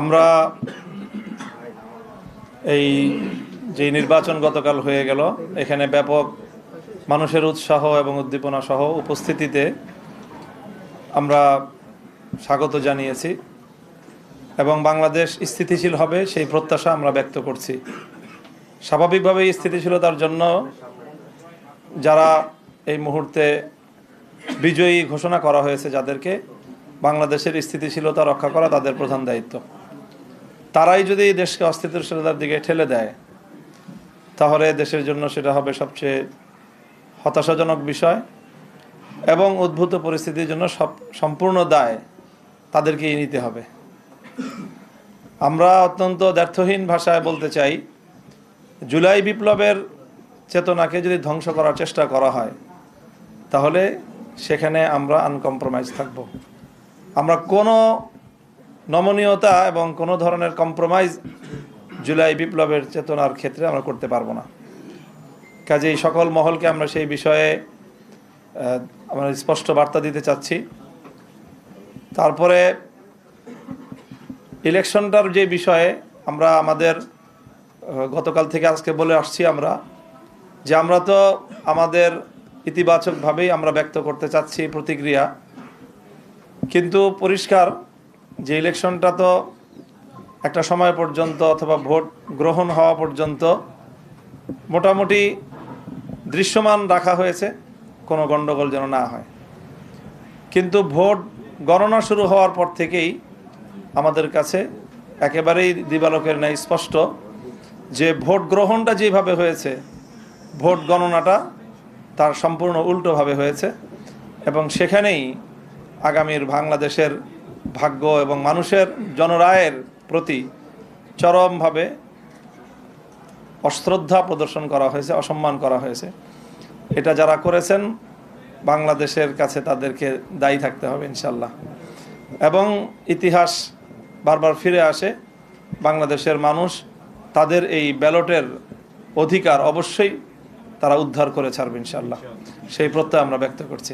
আমরা এই যে নির্বাচন গতকাল হয়ে গেল, এখানে ব্যাপক মানুষের উৎসাহ এবং উদ্দীপনা সহ উপস্থিতিতে আমরা স্বাগত জানিয়েছি এবং বাংলাদেশ স্থিতিশীল হবে সেই প্রত্যাশা আমরা ব্যক্ত করছি। স্বাভাবিকভাবেই স্থিতিশীলতার জন্য যারা এই মুহূর্তে বিজয়ী ঘোষণা করা হয়েছে, যাদেরকে বাংলাদেশের স্থিতিশীলতা রক্ষা করা তাদের প্রধান দায়িত্ব, তারাই যদি দেশকে অস্থিতিশীলতার দিকে ঠেলে দেয় তাহলে দেশের জন্য সেটা হবে সবচেয়ে হতাশাজনক বিষয় এবং উদ্ভূত পরিস্থিতির জন্য সম্পূর্ণ দায় তাদেরকেই নিতে হবে। আমরা অত্যন্ত দ্ব্যর্থহীন ভাষায় বলতে চাই, জুলাই বিপ্লবের চেতনাকে যদি ধ্বংস করার চেষ্টা করা হয় তাহলে সেখানে আমরা আনকম্প্রোমাইজ থাকব। আমরা কোনো নমনীয়তা এবং কোনো ধরনের কম্প্রোমাইজ জুলাই বিপ্লবের চেতনার ক্ষেত্রে আমরা করতে পারবো না। কাজেই সকল মহলকে আমরা সেই বিষয়ে আমরা স্পষ্ট বার্তা দিতে চাচ্ছি। তারপরে ইলেকশনটার যে বিষয়ে আমরা আমাদের গতকাল থেকে আজকে বলে আসছি আমরা তো আমাদের ইতিবাচকভাবেই আমরা ব্যক্ত করতে চাচ্ছি প্রতিক্রিয়া, কিন্তু পরিষ্কার যে ইলেকশনটা তো একটা সময় পর্যন্ত অথবা ভোট গ্রহণ হওয়া পর্যন্ত মোটামুটি দৃশ্যমান রাখা হয়েছে, কোনো গণ্ডগোল যেন না হয়। কিন্তু ভোট গণনা শুরু হওয়ার পর থেকেই আমাদের কাছে একেবারেই দিবালোকের ন্যায় স্পষ্ট যে ভোট গ্রহণটা যেভাবে হয়েছে, ভোট গণনাটা তার সম্পূর্ণ উল্টোভাবে হয়েছে এবং সেখানেই আগামীর বাংলাদেশের ভাগ্য এবং মানুষের জনরায়ের প্রতি চরমভাবে অশ্রদ্ধা প্রদর্শন করা হয়েছে, অসম্মান করা হয়েছে। এটা যারা করেছেন বাংলাদেশের কাছে তাদেরকে দায়ী থাকতে হবে ইনশাল্লাহ। এবং ইতিহাস বারবার ফিরে আসে, বাংলাদেশের মানুষ তাদের এই ব্যালটের অধিকার অবশ্যই তারা উদ্ধার করে ছাড়বে ইনশাল্লাহ, সেই প্রত্যয় আমরা ব্যক্ত করছি।